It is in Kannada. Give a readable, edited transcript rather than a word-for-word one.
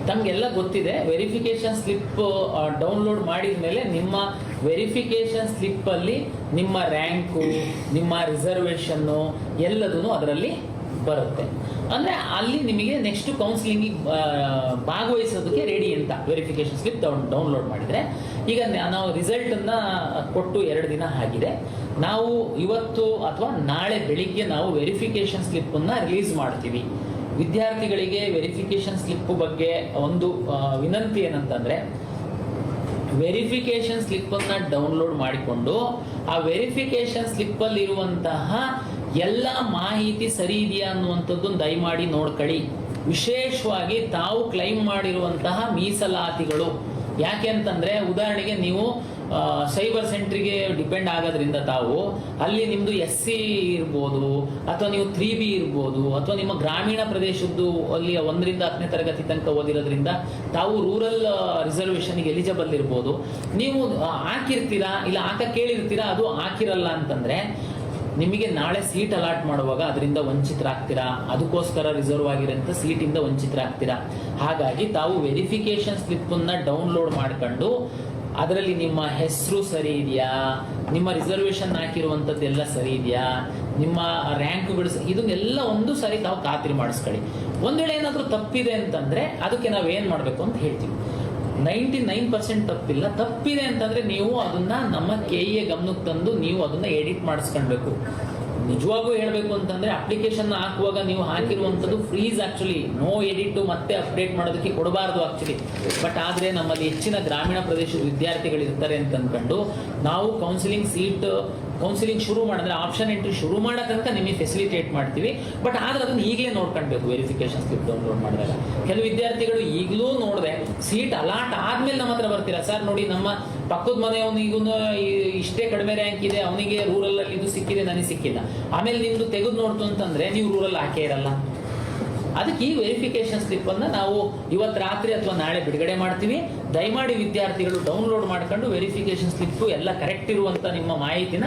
ತಮಗೆಲ್ಲ ಗೊತ್ತಿದೆ, ವೆರಿಫಿಕೇಶನ್ ಸ್ಲಿಪ್ ಡೌನ್ಲೋಡ್ ಮಾಡಿದ ಮೇಲೆ ನಿಮ್ಮ ವೆರಿಫಿಕೇಶನ್ ಸ್ಲಿಪ್ಪಲ್ಲಿ ನಿಮ್ಮ ರ್ಯಾಂಕು, ನಿಮ್ಮ ರಿಸರ್ವೇಷನ್ನು ಎಲ್ಲದೂ ಅದರಲ್ಲಿ ಬರುತ್ತೆ. ಅಂದರೆ ಅಲ್ಲಿ ನಿಮಗೆ ನೆಕ್ಸ್ಟ್ ಕೌನ್ಸಿಲಿಂಗಿಗೆ ಭಾಗವಹಿಸೋದಕ್ಕೆ ರೆಡಿ ಅಂತ ವೆರಿಫಿಕೇಶನ್ ಸ್ಲಿಪ್ ಡೌನ್ಲೋಡ್ ಮಾಡಿದರೆ. ಈಗ ನಾವು ರಿಸಲ್ಟನ್ನು ಕೊಟ್ಟು 2 ದಿನ ಆಗಿದೆ. ನಾವು ಇವತ್ತು ಅಥವಾ ನಾಳೆ ಬೆಳಿಗ್ಗೆ ನಾವು ವೆರಿಫಿಕೇಶನ್ ಸ್ಲಿಪ್ಪನ್ನು ರಿಲೀಸ್ ಮಾಡ್ತೀವಿ. ವಿದ್ಯಾರ್ಥಿಗಳಿಗೆ ವೆರಿಫಿಕೇಶನ್ ಸ್ಲಿಪ್ ಬಗ್ಗೆ ಒಂದು ವಿನಂತಿ ಏನಂತಂದರೆ, ವೆರಿಫಿಕೇಶನ್ ಸ್ಲಿಪ್ಪನ್ನು ಡೌನ್ಲೋಡ್ ಮಾಡಿಕೊಂಡು ಆ ವೆರಿಫಿಕೇಶನ್ ಸ್ಲಿಪ್ಪಲ್ಲಿ ಇರುವಂತಹ ಎಲ್ಲ ಮಾಹಿತಿ ಸರಿ ಇದೆಯಾ ಅನ್ನುವಂಥದ್ದನ್ನು ದಯಮಾಡಿ ನೋಡ್ಕೊಳ್ಳಿ. ವಿಶೇಷವಾಗಿ ತಾವು ಕ್ಲೈಮ್ ಮಾಡಿರುವಂತಹ ಮೀಸಲಾತಿಗಳು. ಯಾಕೆ ಅಂತಂದರೆ, ಉದಾಹರಣೆಗೆ ನೀವು ಸೈಬರ್ ಸೆಂಟ್ರಿಗೆ ಡಿಪೆಂಡ್ ಆಗೋದ್ರಿಂದ ತಾವು ಅಲ್ಲಿ ನಿಮ್ಮದು SC ಇರ್ಬೋದು, ಅಥವಾ ನೀವು 3B ಇರ್ಬೋದು, ಅಥವಾ ನಿಮ್ಮ ಗ್ರಾಮೀಣ ಪ್ರದೇಶದ್ದು ಅಲ್ಲಿ 1ರಿಂದ 10ನೇ ತರಗತಿ ತನಕ ಓದಿರೋದ್ರಿಂದ ತಾವು ರೂರಲ್ ರಿಸರ್ವೇಷನ್ಗೆ ಎಲಿಜಿಬಲ್ ಇರ್ಬೋದು. ನೀವು ಹಾಕಿರ್ತೀರಾ, ಇಲ್ಲ ಕೇಳಿರ್ತೀರಾ, ಅದು ಹಾಕಿರಲ್ಲ ಅಂತಂದರೆ ನಿಮಗೆ ನಾಳೆ ಸೀಟ್ ಅಲಾಟ್ ಮಾಡುವಾಗ ಅದರಿಂದ ವಂಚಿತರಾಗ್ತೀರಾ. ಅದಕ್ಕೋಸ್ಕರ ರಿಸರ್ವ್ ಆಗಿರೋಂಥ ಸೀಟಿಂದ ವಂಚಿತರಾಗ್ತೀರಾ. ಹಾಗಾಗಿ ತಾವು ವೆರಿಫಿಕೇಶನ್ ಸ್ಲಿಪ್ಪನ್ನು ಡೌನ್ಲೋಡ್ ಮಾಡ್ಕೊಂಡು ಅದರಲ್ಲಿ ನಿಮ್ಮ ಹೆಸರು ಸರಿ ಇದೆಯಾ, ನಿಮ್ಮ ರಿಸರ್ವೇಷನ್ ಹಾಕಿರುವಂಥದ್ದೆಲ್ಲ ಸರಿ ಇದೆಯಾ, ನಿಮ್ಮ ರ್ಯಾಂಕ್ಗಳು ಇದನ್ನೆಲ್ಲ ಒಂದು ಸಾರಿ ತಾವು ಖಾತ್ರಿ ಮಾಡಿಸ್ಕೊಳ್ಳಿ. ಒಂದು ವೇಳೆ ಏನಾದರೂ ತಪ್ಪಿದೆ ಅಂತಂದರೆ ಅದಕ್ಕೆ ನಾವೇನು ಮಾಡಬೇಕು ಅಂತ ಹೇಳ್ತೀವಿ. 99% ತಪ್ಪಿಲ್ಲ. ತಪ್ಪಿದೆ ಅಂತಂದರೆ ನೀವು ಅದನ್ನು ನಮ್ಮ KE ಗಮನಕ್ಕೆ ತಂದು ನೀವು ಅದನ್ನು ಎಡಿಟ್ ಮಾಡಿಸ್ಕೊಳ್ಬೇಕು. ನಿಜವಾಗೂ ಹೇಳಬೇಕು ಅಂತಂದರೆ ಅಪ್ಲಿಕೇಶನ್ ಹಾಕುವಾಗ ನೀವು ಹಾಕಿರುವಂಥದ್ದು ಫ್ರೀಸ್, ಆ್ಯಕ್ಚುಲಿ ನೋ ಎಡಿಟು ಮತ್ತೆ ಅಪ್ಡೇಟ್ ಮಾಡೋದಕ್ಕೆ ಕೊಡಬಾರ್ದು ಆ್ಯಕ್ಚುಲಿ. ಬಟ್ ಆದರೆ ನಮ್ಮಲ್ಲಿ ಹೆಚ್ಚಿನ ಗ್ರಾಮೀಣ ಪ್ರದೇಶದ ವಿದ್ಯಾರ್ಥಿಗಳು ಇರ್ತಾರೆ ಅಂತ ಅಂದ್ಕೊಂಡು ನಾವು ಕೌನ್ಸಿಲಿಂಗ್ ಶುರು ಮಾಡಿದ್ರೆ ಆಪ್ಷನ್ ಎಂಟ್ರಿ ಶುರು ಮಾಡೋ ತನಕ ನಿಮಗೆ ಫೆಸಿಲಿಟೇಟ್ ಮಾಡ್ತೀವಿ. ಬಟ್ ಆದರೆ ಅದನ್ನು ಈಗಲೇ ನೋಡ್ಕೊಳ್ಬೇಕು. ವೆರಿಫಿಕೇಶನ್ ಸ್ಲಿಪ್ ಡೌನ್ಲೋಡ್ ಮಾಡಿದಾಗ ಕೆಲವು ವಿದ್ಯಾರ್ಥಿಗಳು ಈಗಲೂ ನೋಡಿದೆ ಸೀಟ್ ಅಲಾಟ್ ಆದಮೇಲೆ ನಮ್ಮ ಹತ್ರ ಬರ್ತೀರಾ, ಸರ್ ನೋಡಿ ನಮ್ಮ ಪಕ್ಕದ ಮನೆಯವನಿಗೂ ಇಷ್ಟೇ ಕಡಿಮೆ ರ್ಯಾಂಕ್ ಇದೆ, ಅವನಿಗೆ ರೂರಲ್ಲಲ್ಲಿ ಇದು ಸಿಕ್ಕಿದೆ, ನನಗೆ ಸಿಕ್ಕಿಲ್ಲ. ಆಮೇಲೆ ನಿಮ್ಮದು ತೆಗೆದು ನೋಡ್ತು ಅಂತಂದರೆ ನೀವು ರೂರಲ್ ಹಾಕೇ ಇರಲ್ಲ. ಅದಕ್ಕೆ ಈ ವೆರಿಫಿಕೇಶನ್ ಸ್ಲಿಪ್ಪನ್ನು ನಾವು ಇವತ್ತು ರಾತ್ರಿ ಅಥವಾ ನಾಳೆ ಬಿಡುಗಡೆ ಮಾಡ್ತೀವಿ. ದಯಮಾಡಿ ವಿದ್ಯಾರ್ಥಿಗಳು ಡೌನ್ಲೋಡ್ ಮಾಡ್ಕೊಂಡು ವೆರಿಫಿಕೇಶನ್ ಸ್ಲಿಪ್ಪು ಎಲ್ಲ ಕರೆಕ್ಟ್ ಇರುವಂಥ ನಿಮ್ಮ ಮಾಹಿತಿನ